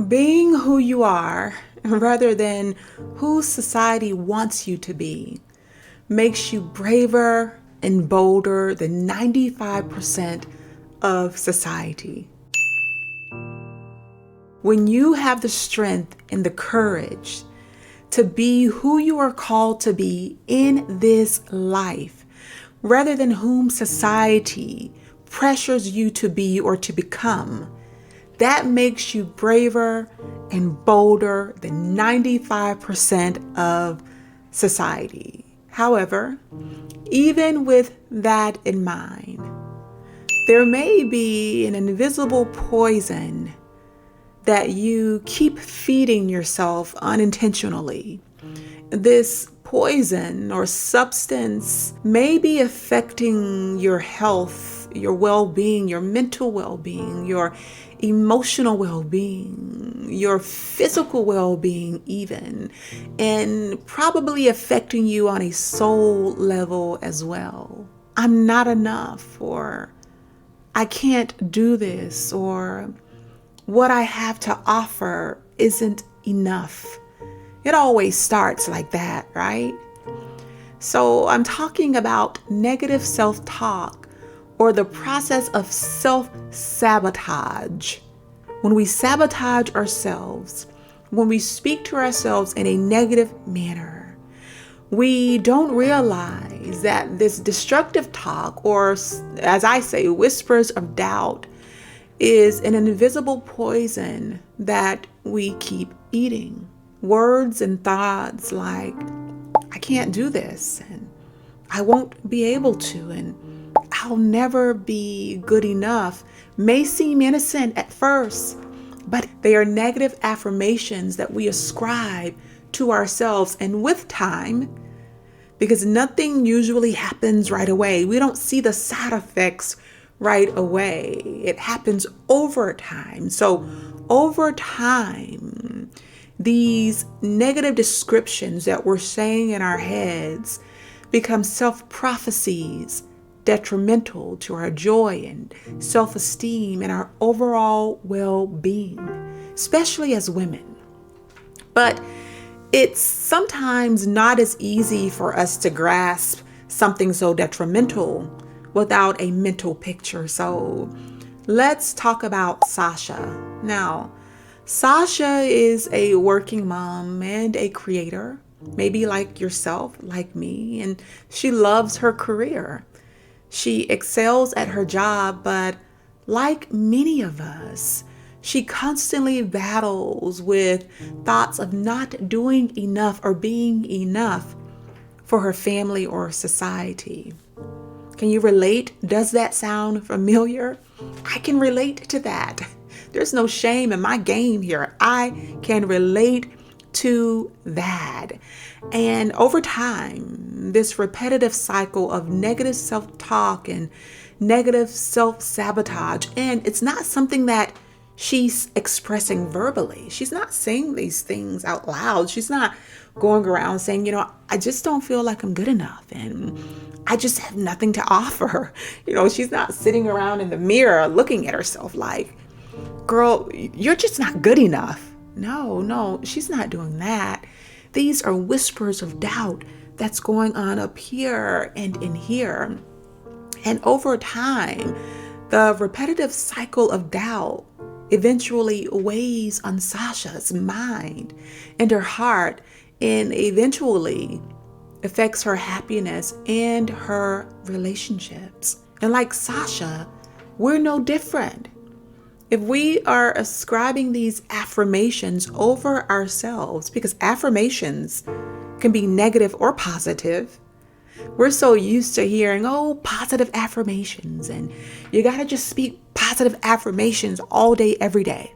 being who you are rather than who society wants you to be makes you braver and bolder than 95% of society. When you have the strength and the courage to be who you are called to be in this life, rather than whom society pressures you to be or to become, that makes you braver and bolder than 95% of society. However, even with that in mind, there may be an invisible poison that you keep feeding yourself unintentionally. This poison or substance may be affecting your health, your well-being, your mental well-being, your emotional well-being, your physical well-being even, and probably affecting you on a soul level as well. I'm not enough, or I can't do this, or what I have to offer isn't enough. It always starts like that, right? So I'm talking about negative self-talk, or the process of self-sabotage. When we sabotage ourselves, when we speak to ourselves in a negative manner, we don't realize that this destructive talk, or as I say, whispers of doubt, is an invisible poison that we keep eating. Words and thoughts like, I can't do this, and I won't be able to, and I'll never be good enough may seem innocent at first, but they are negative affirmations that we ascribe to ourselves. And with time, because nothing usually happens right away, we don't see the side effects right away. It happens over time. So over time, these negative descriptions that we're saying in our heads become self-prophecies, detrimental to our joy and self-esteem and our overall well-being, especially as women. But it's sometimes not as easy for us to grasp something so detrimental without a mental picture. So let's talk about Sasha. Now, Sasha is a working mom and a creator, maybe like yourself, like me, and she loves her career. She excels at her job, but like many of us, she constantly battles with thoughts of not doing enough or being enough for her family or society. Can you relate? Does that sound familiar? I can relate to that. There's no shame in my game here. I can relate to that. And over time, this repetitive cycle of negative self-talk and negative self-sabotage, and it's not something that she's expressing verbally. She's not saying these things out loud. She's not going around saying, I just don't feel like I'm good enough, and I just have nothing to offer. She's not sitting around in the mirror looking at herself like, girl, you're just not good enough. No, she's not doing that. These are whispers of doubt that's going on up here and in here. And over time, the repetitive cycle of doubt eventually weighs on Sasha's mind and her heart, and eventually affects her happiness and her relationships. And like Sasha, we're no different. If we are ascribing these affirmations over ourselves, because affirmations can be negative or positive, we're so used to hearing, positive affirmations, and you got to just speak positive affirmations all day, every day.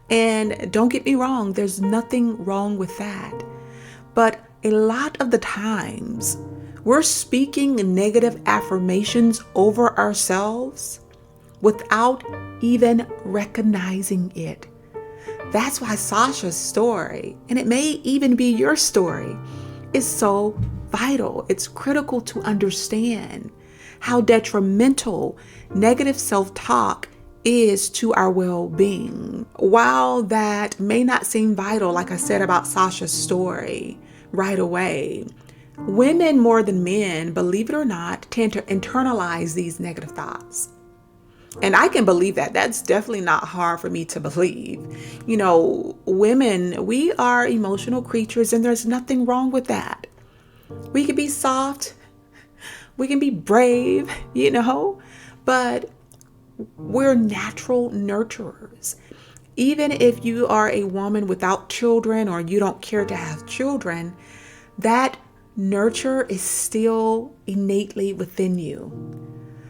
And don't get me wrong, there's nothing wrong with that. But a lot of the times, we're speaking negative affirmations over ourselves without even recognizing it. That's why Sasha's story, and it may even be your story, is so vital. It's critical to understand how detrimental negative self-talk is to our well-being. While that may not seem vital, like I said about Sasha's story right away, women more than men, believe it or not, tend to internalize these negative thoughts. And I can believe that. That's definitely not hard for me to believe. You know, women, we are emotional creatures, and there's nothing wrong with that. We can be soft, we can be brave, but we're natural nurturers. Even if you are a woman without children or you don't care to have children, that nurture is still innately within you.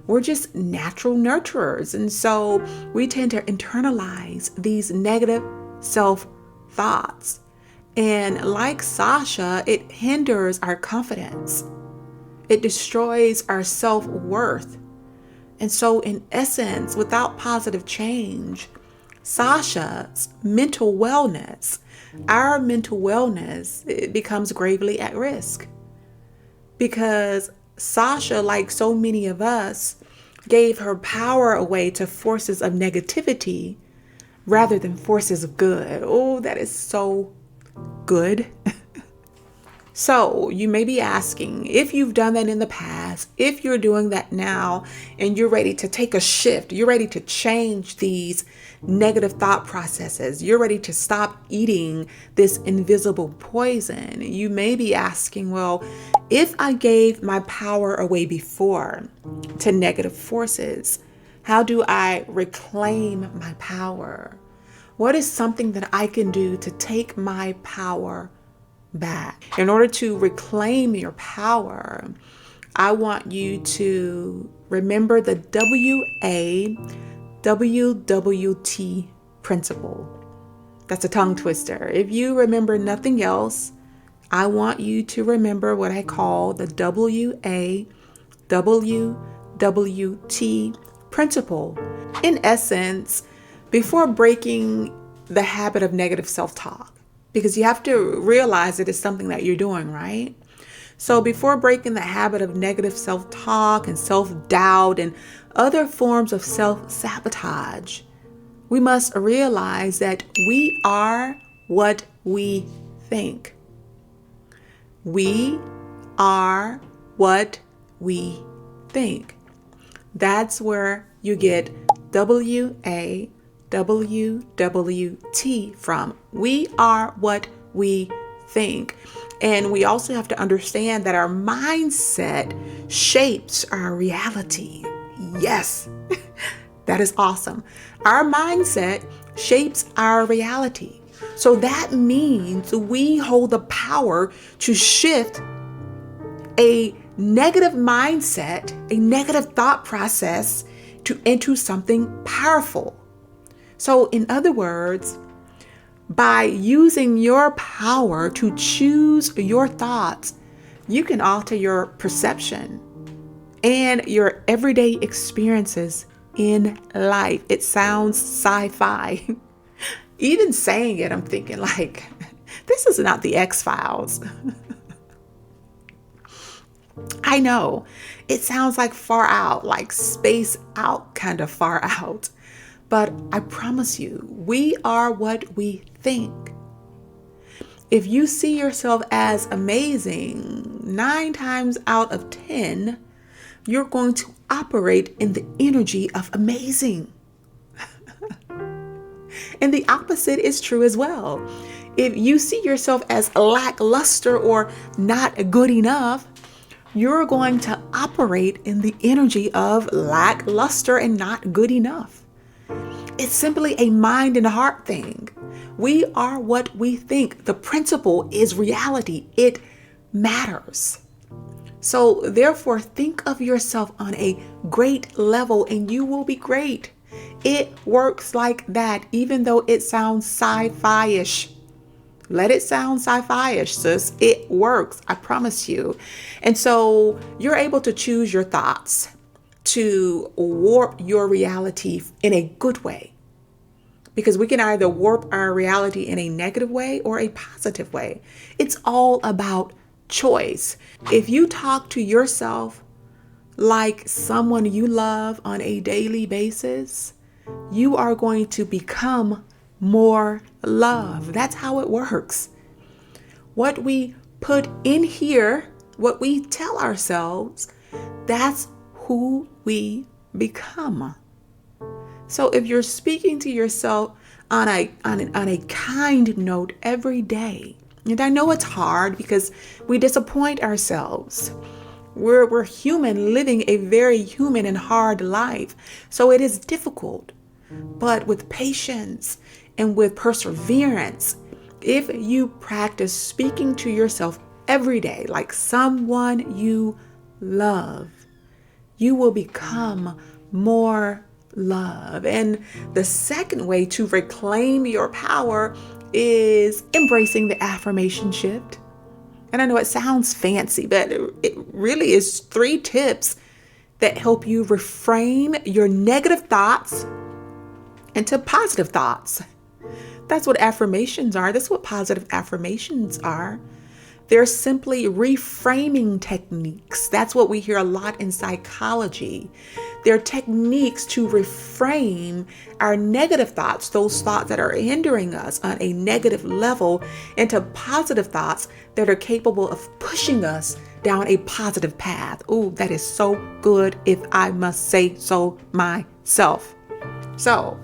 We're just natural nurturers. And so we tend to internalize these negative self-thoughts. And like Sasha, it hinders our confidence. It destroys our self-worth. And so in essence, without positive change, Sasha's mental wellness, our mental wellness, it becomes gravely at risk. Because Sasha, like so many of us, gave her power away to forces of negativity rather than forces of good. Oh, that is so good. So you may be asking if you've done that in the past, if you're doing that now, and you're ready to take a shift, you're ready to change these negative thought processes, you're ready to stop eating this invisible poison. You may be asking, well, if I gave my power away before to negative forces, how do I reclaim my power? What is something that I can do to take my power back? In order to reclaim your power, I want you to remember the WAWWT principle. That's a tongue twister. If you remember nothing else, I want you to remember what I call the WAWWT principle. In essence, before breaking the habit of negative self-talk, because you have to realize it is something that you're doing, right? So before breaking the habit of negative self-talk and self-doubt and other forms of self-sabotage, we must realize that we are what we think. We are what we think. That's where you get WAWWT from. We are what we think. And we also have to understand that our mindset shapes our reality. Yes, that is awesome. Our mindset shapes our reality. So that means we hold the power to shift a negative mindset, a negative thought process into something powerful. So in other words, by using your power to choose your thoughts, you can alter your perception and your everyday experiences in life. It sounds sci-fi. Even saying it, I'm thinking like, this is not the X-Files. I know it sounds like far out, like space out, kind of far out. But I promise you, we are what we think. If you see yourself as amazing, 9 times out of 10, you're going to operate in the energy of amazing. And the opposite is true as well. If you see yourself as lackluster or not good enough, you're going to operate in the energy of lackluster and not good enough. It's simply a mind and heart thing. We are what we think. The principle is reality. It matters. So therefore, think of yourself on a great level and you will be great. It works like that, even though it sounds sci-fi-ish. Let it sound sci-fi-ish, sis. It works, I promise you. And so you're able to choose your thoughts to warp your reality in a good way. Because we can either warp our reality in a negative way or a positive way. It's all about choice. If you talk to yourself like someone you love on a daily basis, you are going to become more love. That's how it works. What we put in here, what we tell ourselves, that's who we become. So if you're speaking to yourself on a kind note every day, and I know it's hard because we disappoint ourselves. We're human, living a very human and hard life. So it is difficult. But with patience and with perseverance, if you practice speaking to yourself every day like someone you love, you will become more love. And the second way to reclaim your power is embracing the affirmation shift. And I know it sounds fancy, but it really is 3 tips that help you reframe your negative thoughts into positive thoughts. That's what affirmations are. That's what positive affirmations are. They're simply reframing techniques. That's what we hear a lot in psychology. They're techniques to reframe our negative thoughts, those thoughts that are hindering us on a negative level, into positive thoughts that are capable of pushing us down a positive path. Ooh, that is so good, if I must say so myself. So,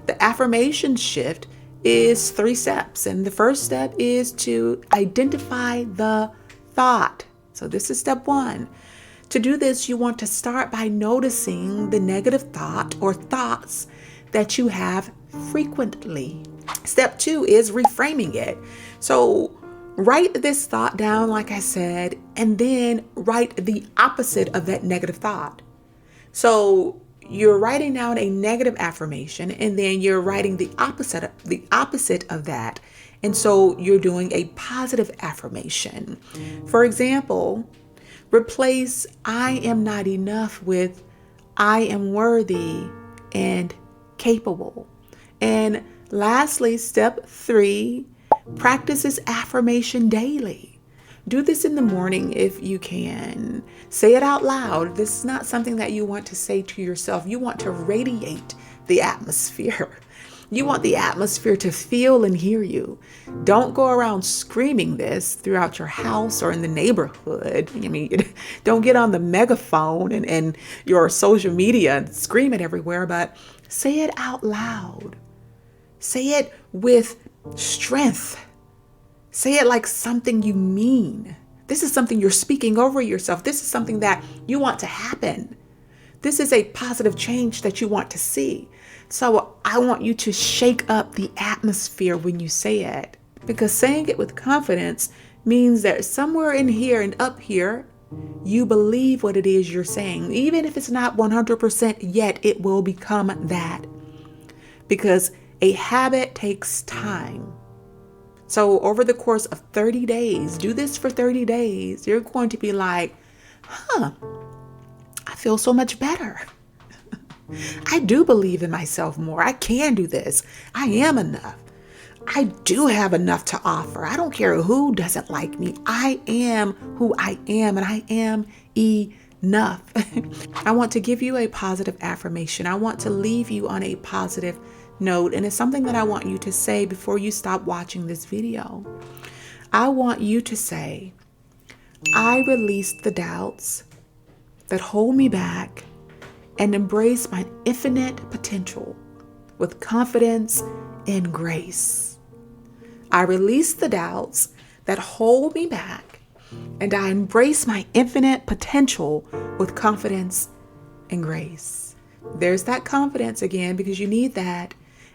the affirmation shift is 3 steps. And the first step is to identify the thought. So this is step 1. To do this, you want to start by noticing the negative thought or thoughts that you have frequently. Step 2 is reframing it. So write this thought down, like I said, and then write the opposite of that negative thought. So you're writing down a negative affirmation, and then you're writing the opposite of that. And so you're doing a positive affirmation. For example, replace I am not enough with I am worthy and capable. And lastly, step 3, practice this affirmation daily. Do this in the morning if you can. Say it out loud. This is not something that you want to say to yourself. You want to radiate the atmosphere. You want the atmosphere to feel and hear you. Don't go around screaming this throughout your house or in the neighborhood. I mean, don't get on the megaphone and your social media and scream it everywhere, but say it out loud. Say it with strength. Say it like something you mean. This is something you're speaking over yourself. This is something that you want to happen. This is a positive change that you want to see. So I want you to shake up the atmosphere when you say it, because saying it with confidence means that somewhere in here and up here, you believe what it is you're saying. Even if it's not 100% yet, it will become that, because a habit takes time. So over the course of 30 days, do this for 30 days. You're going to be like, I feel so much better. I do believe in myself more. I can do this. I am enough. I do have enough to offer. I don't care who doesn't like me. I am who I am, and I am enough. I want to give you a positive affirmation. I want to leave you on a positive note, and it's something that I want you to say before you stop watching this video. I want you to say, I release the doubts that hold me back and embrace my infinite potential with confidence and grace. I release the doubts that hold me back, and I embrace my infinite potential with confidence and grace. There's that confidence again, because you need that.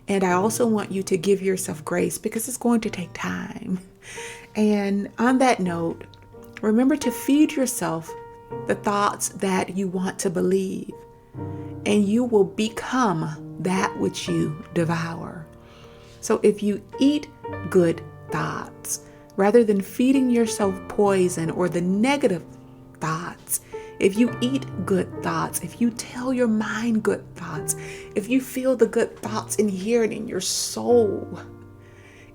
And I also want you to give yourself grace, because it's going to take time. And on that note, remember to feed yourself the thoughts that you want to believe, and you will become that which you devour. So if you eat good thoughts, rather than feeding yourself poison or the negative thoughts, if you eat good thoughts, if you tell your mind good thoughts, if you feel the good thoughts in here and in your soul,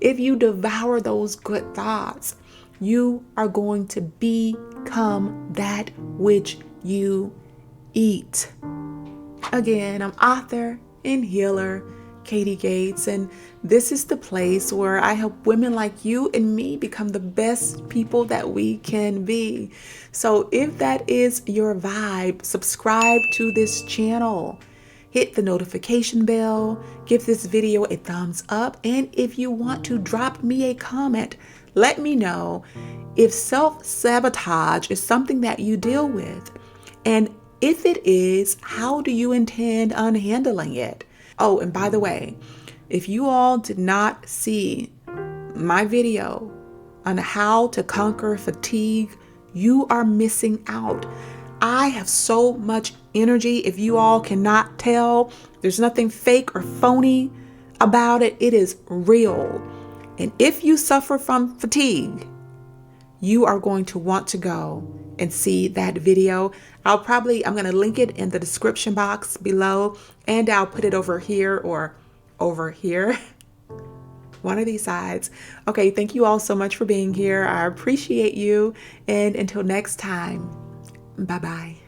if you devour those good thoughts, you are going to become that which you eat. Again, I'm author, and healer, Katie Gates, and this is the place where I help women like you and me become the best people that we can be. So if that is your vibe, subscribe to this channel. Hit the notification bell, give this video a thumbs up, and if you want to drop me a comment, let me know if self-sabotage is something that you deal with. And if it is, how do you intend on handling it? Oh, and by the way, if you all did not see my video on how to conquer fatigue, you are missing out. I have so much energy. If you all cannot tell, there's nothing fake or phony about it. It is real. And if you suffer from fatigue, you are going to want to go and see that video. I'm going to link it in the description box below, and I'll put it over here or over here. One of these sides. Okay, thank you all so much for being here. I appreciate you. And until next time, bye-bye.